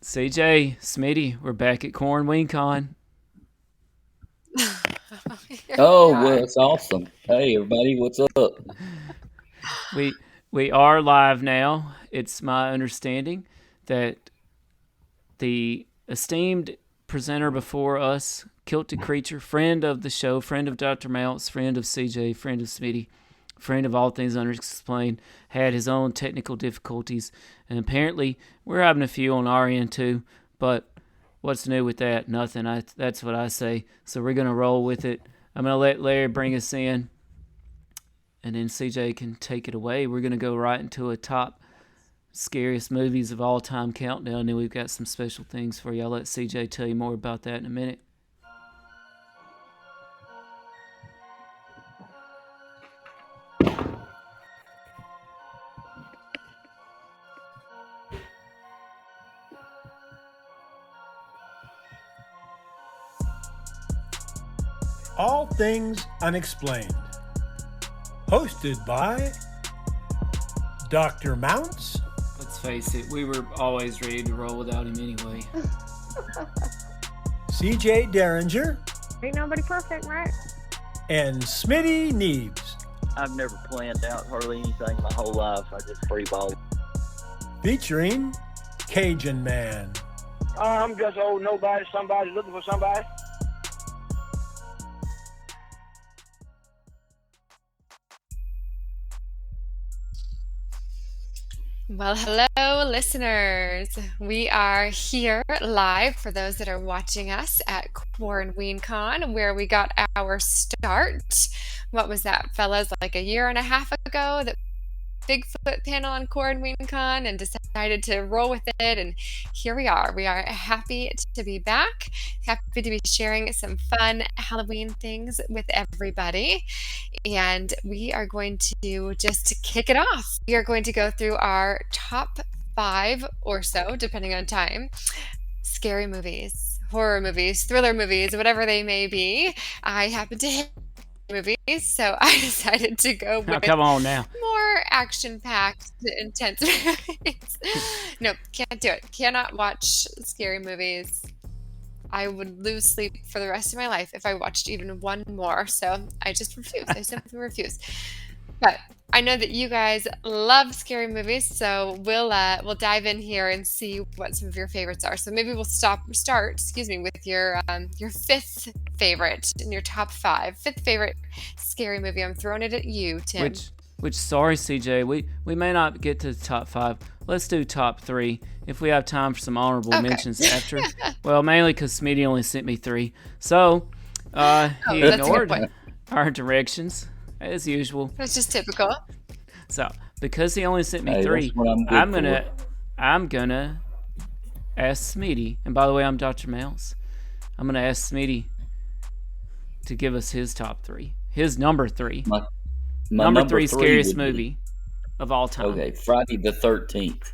CJ, Smitty, we're back at Corn Wing Con. Oh, well, that's awesome. Hey, everybody, what's up? We are live now. It's my understanding that the esteemed presenter before us, Kilted Creature, friend of the show, friend of Dr. Mounts, friend of CJ, friend of Smitty, friend of all things unexplained, had his own technical difficulties, and apparently we're having a few on our end too. But what's new with that? Nothing. That's what I say. So we're gonna roll with it. I'm gonna let Larry bring us in, and then CJ can take it away. We're gonna go right into a top scariest movies of all time countdown. And then we've got some special things for you. I'll let CJ tell you more about that in a minute. All Things Unexplained. Hosted by Dr. Mounts, Let's face it, we were always ready to roll without him anyway. CJ Derringer, Ain't nobody perfect, right? and Smitty Neebs. I've never planned out hardly anything my whole life. I just freeball. Featuring Cajun Man. I'm just old nobody, somebody looking for somebody. Well, hello, listeners. We are here live for those that are watching us at QuaranWeenCon, where we got our start. What was that, fellas? Like a year and a half ago, that Bigfoot panel on QuaranWeenCon, and decided to roll with it. And here we are. We are happy to be back. Happy to be sharing some fun Halloween things with everybody. And we are going to just kick it off. We are going to go through our top 5 or so, depending on time, scary movies, horror movies, thriller movies, whatever they may be. I happen to hate movies, so I decided to go with come on now. more action-packed, intense movies. No, can't do it. Cannot watch scary movies. I would lose sleep for the rest of my life if I watched even one more. So I just refuse. I simply refuse. But I know that you guys love scary movies, so we'll dive in here and see what some of your favorites are. So maybe we'll start, with your 5th favorite in your top 5. 5th favorite scary movie. I'm throwing it at you, Tim. Sorry, CJ, we may not get to the top 5. Let's do top 3 if we have time for some honorable mentions after. Well, mainly because Smitty only sent me 3, so he ignored our directions as usual. That's just typical. So because he only sent me 3, I'm gonna ask Smitty. And by the way, I'm Dr. Mouse. I'm gonna ask Smitty to give us his top 3, his number 3. My number 3 scariest movie of all time. Okay, Friday the 13th.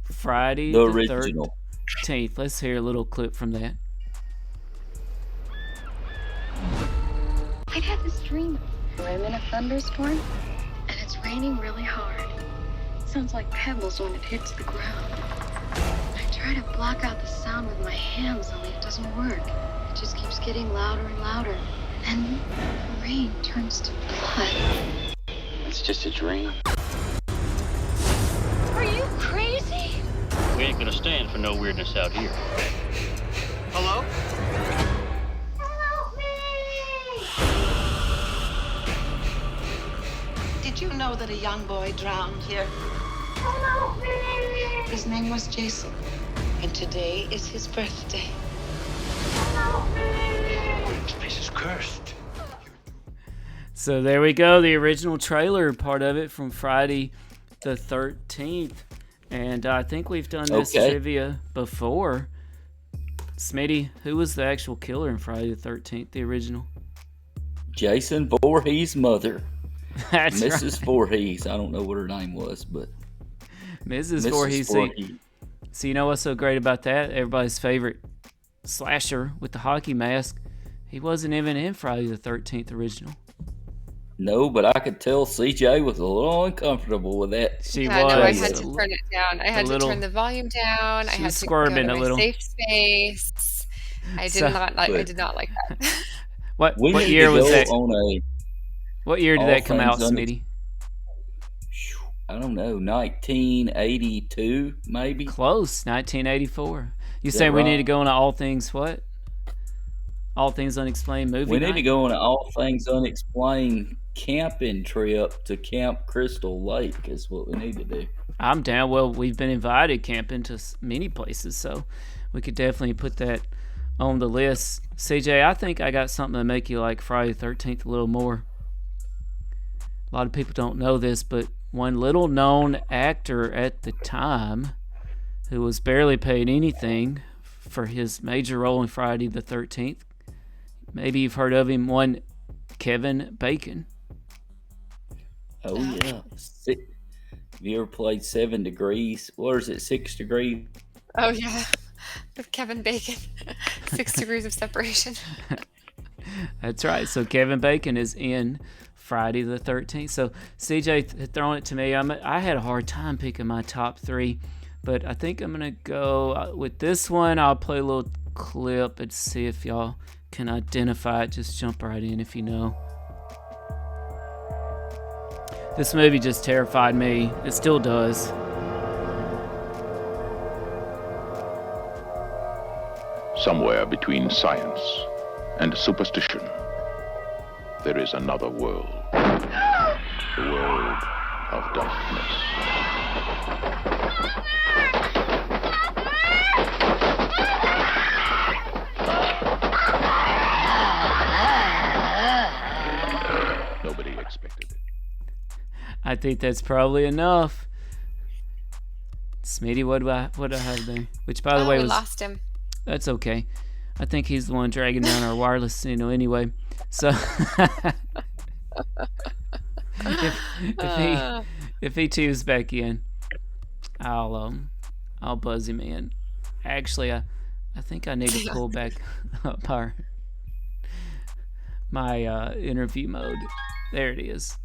Friday The the original. 13th. Let's hear a little clip from that. I've had this dream. I'm in a thunderstorm, and it's raining really hard. Sounds like pebbles when it hits the ground. I try to block out the sound with my hands, only it doesn't work. It just keeps getting louder and louder. And then the rain turns to blood. It's just a dream. Are you crazy? We ain't gonna stand for no weirdness out here. Hello? Help me! Did you know that a young boy drowned here? Help me! His name was Jason, and today is his birthday. Help me! This place is cursed. So there we go, the original trailer part of it from Friday the 13th. And I think we've done this trivia before. Smitty, who was the actual killer in Friday the 13th, the original? Jason Voorhees' mother. That's Mrs. right. Voorhees. I don't know what her name was, but Mrs. Voorhees. So you know what's so great about that? Everybody's favorite slasher with the hockey mask. He wasn't even in Friday the 13th original. No, but I could tell CJ was a little uncomfortable with that. She Yeah, was. no, I had to turn it down. I had to little- turn the volume down. I She had was to go squirming to a my little. safe space. I did So- not like. I did not like that. What We need year to was go that? on a, What year did all that come out, things Smitty? I don't know, 1982 maybe? Close, 1984. You Is say that we need to right? go on All Things what? All Things Unexplained movie We need night? to go on an All Things Unexplained camping trip to Camp Crystal Lake is what we need to do. I'm down. Well, we've been invited camping to many places, so we could definitely put that on the list. CJ, I think I got something to make you like Friday the 13th a little more. A lot of people don't know this, but one little known actor at the time who was barely paid anything for his major role in Friday the 13th, maybe you've heard of him, one Kevin Bacon. Oh, yeah. Have you ever played 7 Degrees? Or is it 6 Degrees? Oh yeah, with Kevin Bacon, 6 degrees of separation. That's right. So Kevin Bacon is in Friday the 13th. So CJ had thrown it to me. I had a hard time picking my top 3, but I think I'm going to go with this one. I'll play a little clip and see if y'all can identify it. Just jump right in if you know. This movie just terrified me. It still does. Somewhere between science and superstition, there is another world. The world of darkness. Nobody expected it. I think that's probably enough. Smitty, what do I have there? Which, by the way, we was lost him. That's okay. I think he's the one dragging down our wireless signal anyway. So if he tunes back in, I'll buzz him in. Actually, I think I need to pull back up my interview mode. There it is.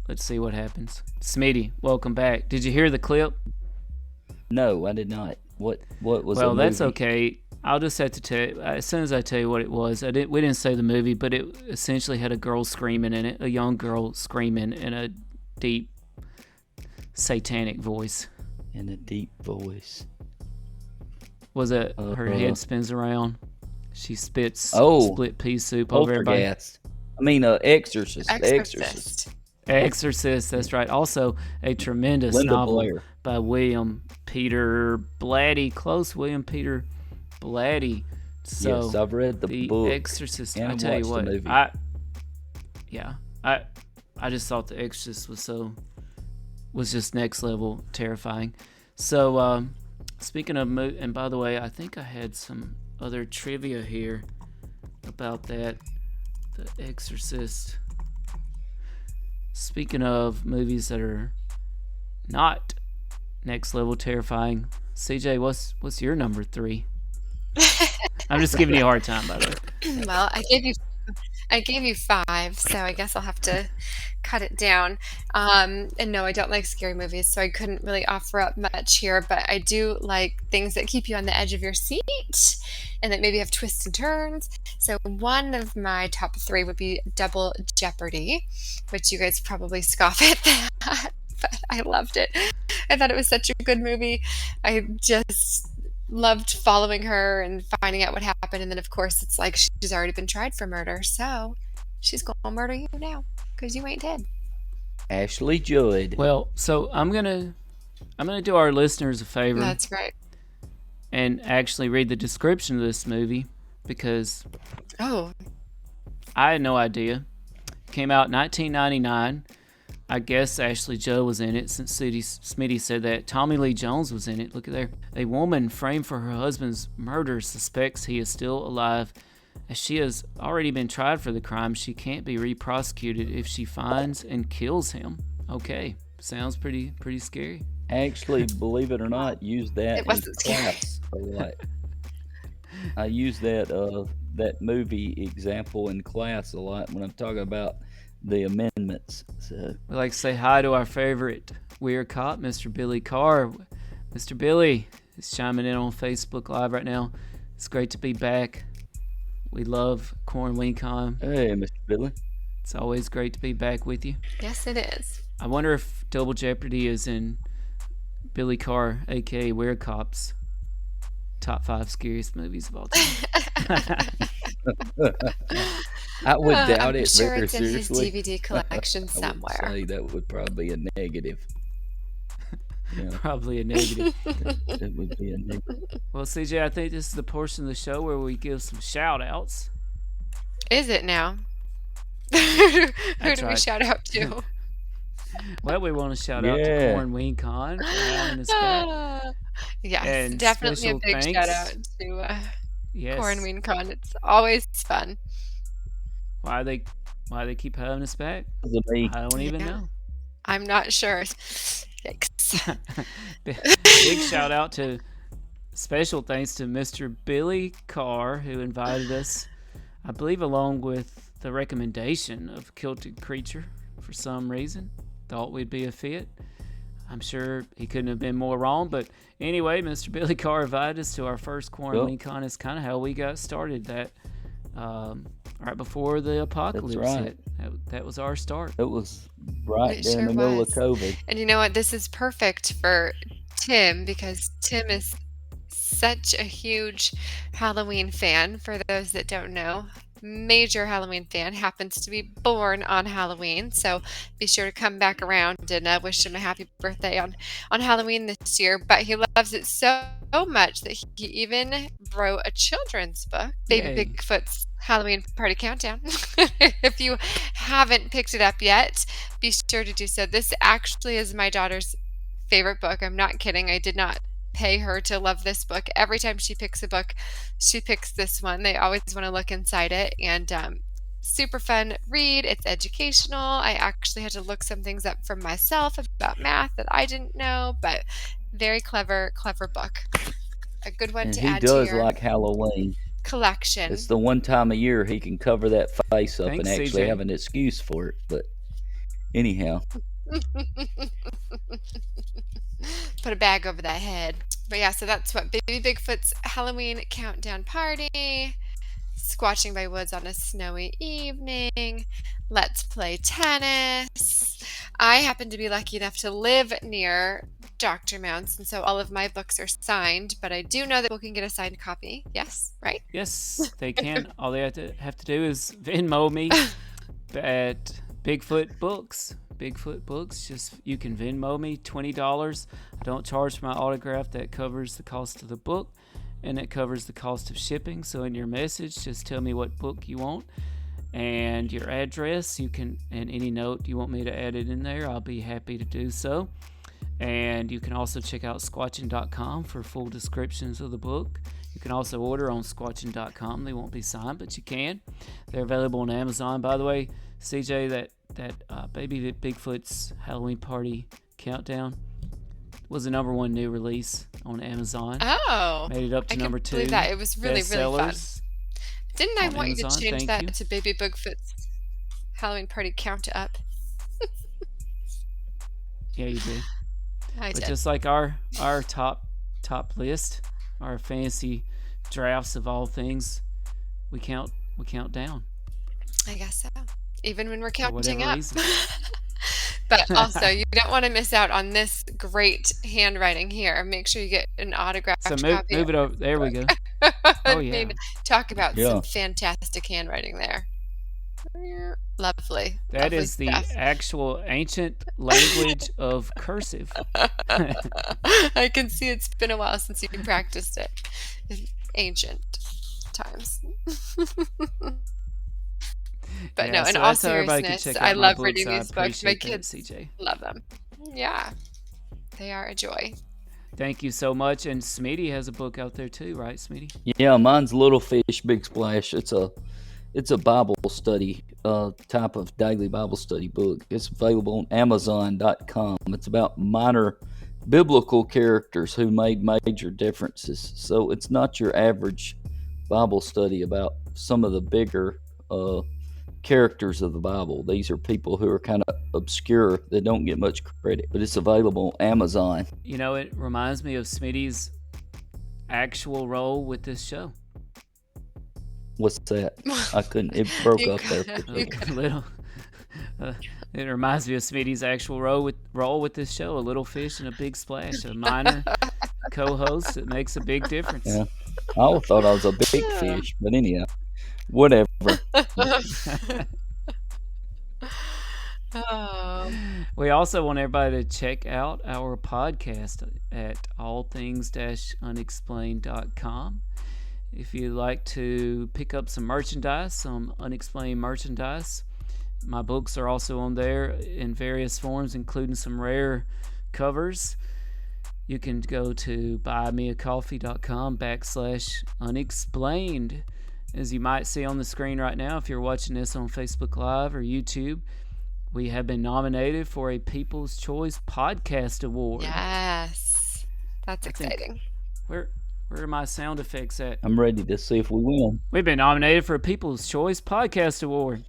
Let's see what happens. Smitty, welcome back. Did you hear the clip? No, I did not. What was Well, the that's movie? okay. I'll just have to tell you, as soon as I tell you what it was. We didn't say the movie, but it essentially had a girl screaming in it, a young girl screaming in a deep satanic voice. In a deep voice. Was it her head spins around? She spits split pea soup over everybody. Poltergeist. I mean, Exorcist. Exorcist, that's right. Also, a tremendous Linda novel Blair. by William Peter Blatty. Close, William Peter Blatty. So, yes, I've read the book. Exorcist. And I I've tell you watched what, the movie. I just thought the Exorcist was just next level terrifying. So, speaking of and by the way, I think I had some other trivia here about that. The Exorcist. Speaking of movies that are not next level terrifying, CJ, what's your number 3? I'm just giving you a hard time, by the way. Well, I gave you 5, so I guess I'll have to cut it down. And no, I don't like scary movies, so I couldn't really offer up much here, but I do like things that keep you on the edge of your seat and that maybe have twists and turns. So one of my top 3 would be Double Jeopardy, which you guys probably scoff at that, but I loved it. I thought it was such a good movie. I just loved following her and finding out what happened, and then of course it's like she's already been tried for murder, so she's gonna murder you now because you ain't dead. Ashley Judd. Well, so I'm gonna do our listeners a favor. That's right. And actually read the description of this movie because I had no idea. It came out in 1999. I guess Ashley Judd was in it since Smitty said that. Tommy Lee Jones was in it. Look at there. A woman framed for her husband's murder suspects he is still alive. As she has already been tried for the crime, she can't be re-prosecuted if she finds and kills him. Okay, sounds pretty scary. Actually, believe it or not, used that It wasn't in class a lot. I use that movie example in class a lot when I'm talking about the amendments. So We'd like to say hi to our favorite weird cop, Mr. Billy Carr. Mr. Billy is chiming in on Facebook Live right now. It's great to be back. We love Corn WeenCon. hey, Mr. Billy. It's always great to be back with you. Yes, it is. I wonder if Double Jeopardy is in Billy Carr, aka Weird Cop's top 5 scariest movies of all time. I would doubt I'm it sure very it's in his seriously. DVD collection I would somewhere. say that would probably be a negative. Yeah, Probably a negative. it would be a negative. Well, CJ, I think this is the portion of the show where we give some shout outs. Is it now? Who That's do we right. shout out to? Well, we want to shout out to Yeah. Corn WeenCon for having us back. Yes, And definitely a special big thanks. shout out to Yes. Corn WeenCon. It's always fun. Why they keep having us back? Because of me. I don't even Yeah. know. I'm not sure. Yikes. Big shout out to special thanks to Mr. Billy Carr, who invited us, I believe, along with the recommendation of Kilted Creature for some reason. Thought we'd be a fit. I'm sure he couldn't have been more wrong, but anyway, Mr. Billy Carr invited us to our first Corn Yep. WeenCon. It's kind of how we got started. That right before the apocalypse right. hit. That was our start. It was right It there in sure the middle was. of COVID. And you know what? This is perfect for Tim because Tim is such a huge Halloween fan. For those that don't know, major Halloween fan, happens to be born on Halloween. So be sure to come back around and wish him a happy birthday on Halloween this year. But he loves it so much that he even wrote a children's book, Baby Yay. Bigfoot's Halloween Party Countdown. If you haven't picked it up yet, be sure to do so. This actually is my daughter's favorite book. I'm not kidding. I did not pay her to love this book. Every time she picks a book, she picks this one. They always want to look inside it, and super fun read. It's educational. I actually had to look some things up for myself about math that I didn't know, but very clever book. A good one And to he add does to your like Halloween. collection. It's the one time a year he can cover that face up Thanks, and actually CJ. have an excuse for it. But anyhow, Put a bag over that head. But yeah, so that's what Baby Bigfoot's Halloween Countdown Party, Squatching by Woods on a Snowy Evening, Let's Play Tennis. I happen to be lucky enough to live near Dr. Mounts, and so all of my books are signed, but I do know that people can get a signed copy. Yes, right? Yes, they can. All they have to do is Venmo me at Bigfoot Books. Bigfoot Books. Just you can Venmo me $20. I don't charge for my autograph. That covers the cost of the book, and it covers the cost of shipping. So in your message, just tell me what book you want and your address. You can, and any note you want me to add it in there, I'll be happy to do so. And you can also check out squatching.com for full descriptions of the book. You can also order on squatching.com. They won't be signed, but you can. They're available on Amazon. By the way, CJ, that Baby Bigfoot's Halloween Party Countdown was the #1 new release on Amazon. Oh, Made it up to I can number 2. believe that. It was really, really fun. bestsellers Didn't I on want you Amazon. to change Thank that you. to Baby Bigfoot's Halloween Party Count Up? Yeah, you did. I But did. just like our top list, our fancy drafts of all things, we count down. I guess so. Even when we're For counting whatever up. reason. But also, you don't want to miss out on this great handwriting here. Make sure you get an autographed So copy. move it over. There we go. I Oh, yeah. mean, talk about Yeah. some fantastic handwriting there. Lovely. That lovely is the stuff. actual ancient language of cursive. I can see it's been a while since you practiced it in ancient times. But Yeah, no, in so all that's how everybody can seriousness, check I out my love books. reading I these books. My appreciate that, kids CJ. love them. Yeah, they are a joy. Thank you so much. And Smitty has a book out there too, right, Smitty? yeah, mine's Little Fish, Big Splash. It's a Bible study type of daily Bible study book. It's available on Amazon.com. It's about minor biblical characters who made major differences. So it's not your average Bible study about some of the bigger characters of the Bible. These are people who are kind of obscure that don't get much credit, but it's available on Amazon. You know, it reminds me of Smitty's actual role with this show. What's that? I couldn't. It broke up there. A little. It reminds me of Smitty's actual role with this show. A little fish and a big splash. A minor co-host that makes a big difference. Yeah. I always thought I was a big fish, but anyhow, whatever. We also want everybody to check out our podcast at allthings-unexplained.com. If you'd like to pick up some merchandise, some unexplained merchandise, my books are also on there in various forms, including some rare covers. You can go to buymeacoffee.com/unexplained. As you might see on the screen right now, if you're watching this on Facebook Live or YouTube, we have been nominated for a People's Choice Podcast Award. Yes. That's exciting. Where are my sound effects at? I'm ready to see if we win. We've been nominated for a People's Choice Podcast Award.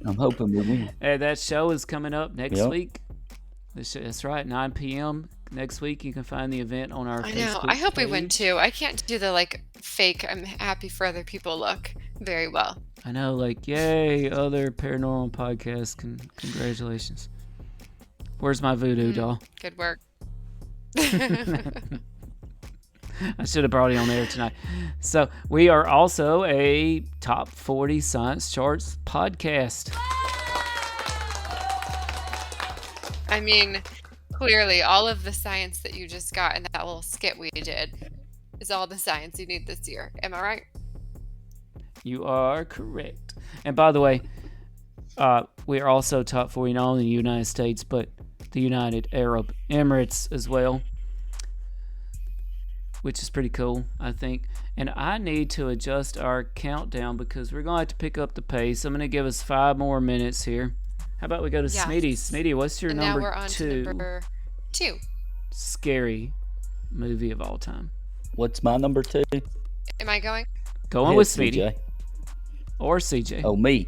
I'm hoping we win. That show is coming up next week. That's right, 9 p.m. next week. You can find the event on our Facebook I hope page. we win too. I can't do the fake I'm happy for other people look very well. I know, yay, other paranormal podcasts. Congratulations. Where's my voodoo doll? Good work. I should have brought it on air tonight. So we are also a top 40 science charts podcast. I mean, clearly all of the science that you just got in that little skit we did is all the science you need this year. Am I right? You are correct. And by the way, we are also top 40 not only in the United States, but the United Arab Emirates as well, which is pretty cool, I think. And I need to adjust our countdown because we're going to have to pick up the pace. I'm going to give us 5 more minutes here. How about we go to Smitty? Smitty, what's your now we're number on 2? To number 2. Scary movie of all time. What's my number 2? Am I going? Going with Smitty. CJ. Or CJ. Oh, me.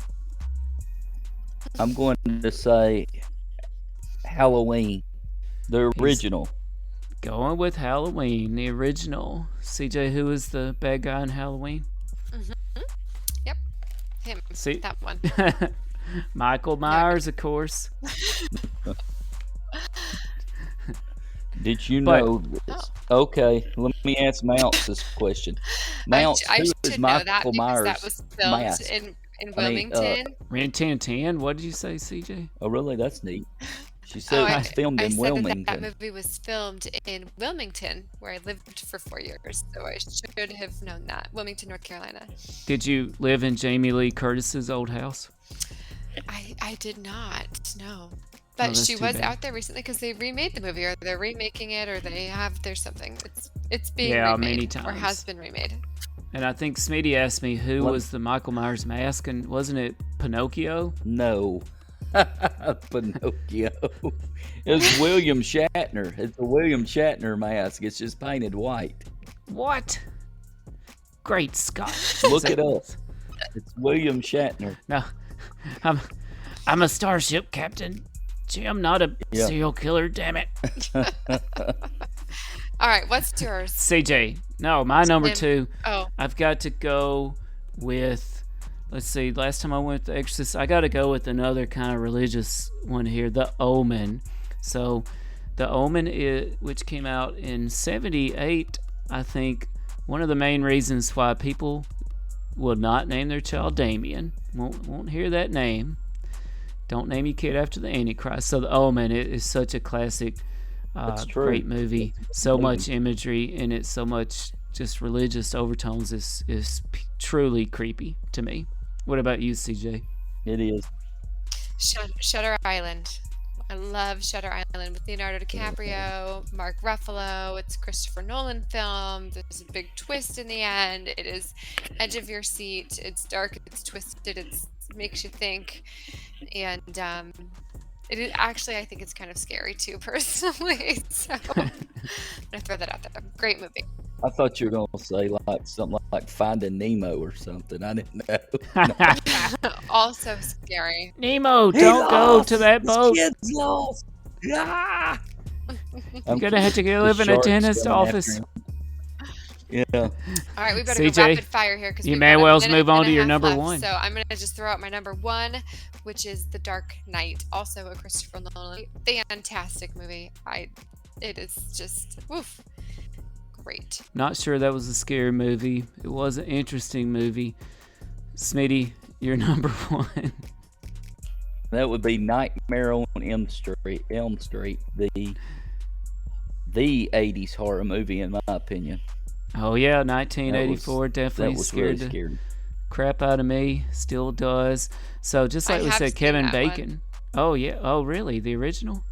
I'm going to say Halloween. The original. Going with Halloween, the original. CJ, who is the bad guy in Halloween? Mm-hmm. Yep. Him. See? That one. Michael Myers, of course. Did you know this? Okay, let me answer Mounts' question. Mounts, I who should is know that Michael because Myers' that was filmed mask? in Wilmington. Ran 10. What did you say, CJ? Oh, really? That's neat. She said it was filmed in Wilmington. That movie was filmed in Wilmington, where I lived for 4 years, so I should have known that. Wilmington, North Carolina. Did you live in Jamie Lee Curtis's old house? I did not, no. But she was out there recently because they remade the movie, or they're remaking it, or there's something. It's being remade, many times. or has been remade. And I think Smitty asked me who was the Michael Myers mask, and wasn't it Pinocchio? No. Pinocchio. It's William Shatner. It's a William Shatner mask. It's just painted white. What? Great Scott. Look it up. It's William Shatner. No. I'm a starship captain. Jim, not a serial killer, damn it. All right, what's yours? CJ. No, my number 2. Oh. I've got to go with, let's see, last time I went to Exorcist, I got to go with another kind of religious one here, The Omen. So, The Omen, which came out in 78, I think one of the main reasons why people will not name their child Damien, won't hear that name. Don't name your kid after the Antichrist. So The Omen is such a classic, great movie. So much imagery in it, so much just religious overtones is truly creepy to me. What about you, CJ? It is. Shutter Island. I love Shutter Island with Leonardo DiCaprio, Mark Ruffalo. It's a Christopher Nolan film. There's a big twist in the end. It is edge of your seat. It's dark. It's twisted. It makes you think. And it is, actually, I think it's kind of scary too, personally. So I'm going to throw that out there. Great movie. I thought you were going to say something like Finding Nemo or something. I didn't know. Also scary. Nemo, He don't go lost! to that His boat. kid's lost! Ah! I'm going to have to go live in a shark's dentist coming after office. him. Yeah. All right, we better go CJ, rapid fire here because you we've may got well a minute move on and to a your half number left. one. So I'm going to just throw out my number one, which is The Dark Knight, also a Christopher Nolan. Fantastic movie. It is just woof. Great. Not sure that was a scary movie. It was an interesting movie. Smitty, you're number one. That would be Nightmare on Elm Street, the 80s horror movie, in my opinion. Oh yeah, 1984 definitely was scared really the scary. crap out of me. Still does. So just like I we have said, seen Kevin that Bacon. Oh yeah. Oh really? The original?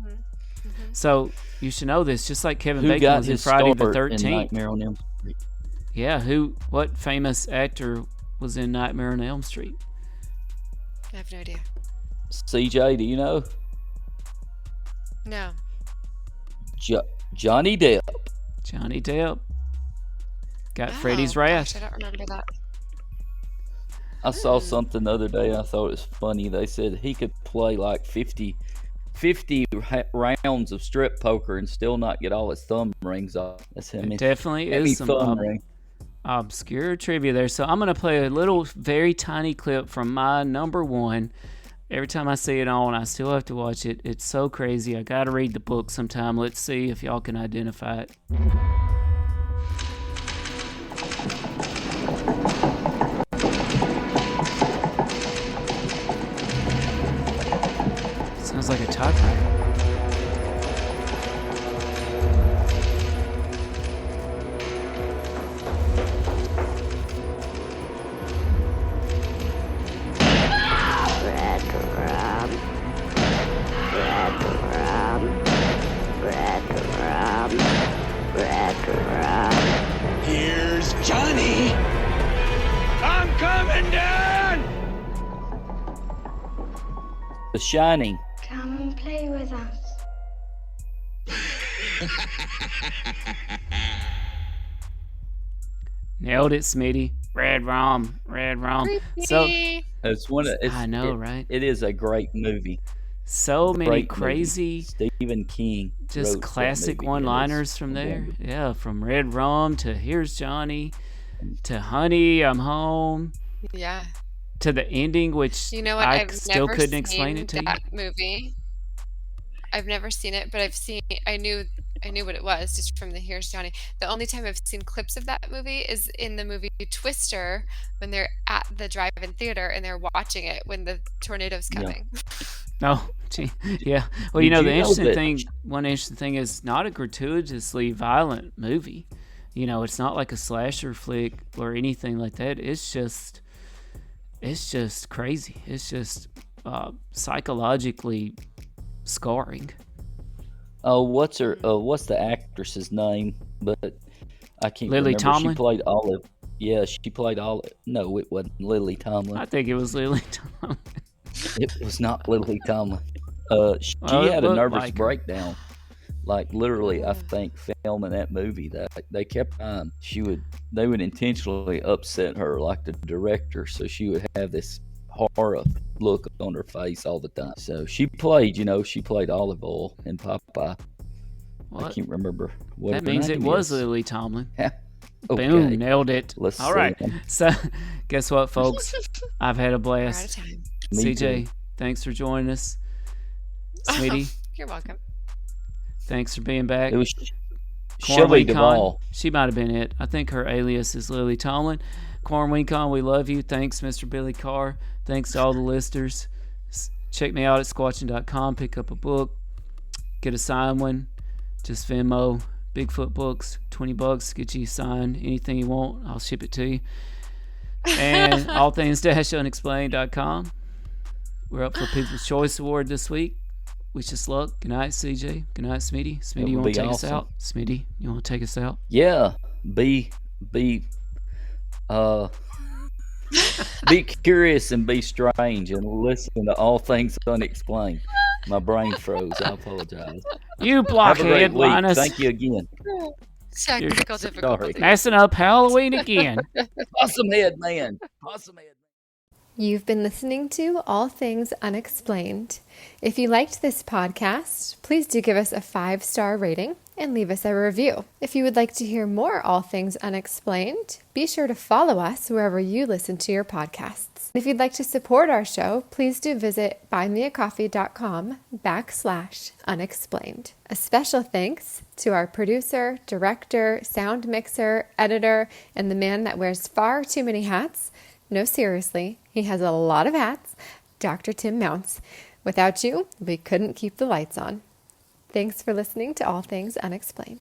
Mm-hmm. So you should know this. Just like Kevin Who Bacon got was in his Friday the start in 13th. Nightmare on Elm Street? Yeah. What famous actor was in Nightmare on Elm Street? I have no idea. CJ, do you know? No. Johnny Depp. Johnny Depp. Got Oh, Freddy's Wrath. Gosh, I don't remember that. I saw something the other day. I thought it was funny. They said he could play like 50 rounds of strip poker and still not get all his thumb rings off. That's him. It definitely is some obscure trivia there. So I'm going to play a little, very tiny clip from my number one. Every time I see it on, I still have to watch it. It's so crazy. I got to read the book sometime. Let's see if y'all can identify it. Sounds like a typewriter. Here's Johnny. I'm coming down. The Shining. Come and play with us. Nailed it, Smitty. Red Rum. So It's one of. I know, right? It is a great movie. So many Great crazy, movie. Stephen King. just wrote that classic movie. one-liners from there. Yeah, from Red Rum to Here's Johnny to Honey, I'm Home Yeah. to the ending, which You know what? I I've still never couldn't seen explain it to you. that movie. I've never seen it, but I knew what it was just from the Here's Johnny. The only time I've seen clips of that movie is in the movie Twister when they're at the drive-in theater and they're watching it when the tornado's coming. Oh, gee, yeah. Well, Did the you know interesting that- one interesting thing is not a gratuitously violent movie. It's not like a slasher flick or anything like that. It's just crazy. It's just psychologically scarring. Oh, what's the actress's name? But I can't Lily remember. Tomlin? She played Olive. Yeah, she played Olive. No, it wasn't Lily Tomlin. I think it was Lily Tomlin. It was not Lily Tomlin. She Well, it had a looked nervous like her. breakdown. Like literally, I think filming that movie, that they kept on. They would intentionally upset her, like the director, so she would have this horror look on her face all the time. So she played Olive Oil in Popeye. What? I can't remember what That her means it name was is. Lily Tomlin. Okay. Boom, nailed it. Let's All see. right. So, guess what, folks? I've had a We're out of blast. time. Me CJ, too. thanks for joining us. Smitty, You're welcome. thanks for being back. It was Corn Shelley Wincon, Duvall. she might have been it. I think her alias is Lily Tomlin. Corn Wincon, we love you. Thanks, Mr. Billy Carr. Thanks to all the listeners. Check me out at squatching.com. Pick up a book. Get a signed one. Just Venmo. Bigfoot Books. $20. Get you signed. Anything you want, I'll ship it to you. And allthings-unexplained.com. We're up for People's Choice Award this week. Wish us luck. Good night, CJ. Good night, Smitty. Smitty, you would want to be take us awesome. out? Smitty, you want to take us out? Yeah, be be curious and be strange and listen to all things unexplained. My brain froze. I apologize. You Have a blockhead, great week. Linus. Thank you again. Technical difficulties. Messing up Halloween again. Awesome head, man. Awesome head. You've been listening to All Things Unexplained. If you liked this podcast, please do give us a 5-star rating and leave us a review. If you would like to hear more All Things Unexplained, be sure to follow us wherever you listen to your podcasts. If you'd like to support our show, please do visit buymeacoffee.com/unexplained. A special thanks to our producer, director, sound mixer, editor, and the man that wears far too many hats. No, seriously, he has a lot of hats, Dr. Tim Mounts. Without you, we couldn't keep the lights on. Thanks for listening to All Things Unexplained.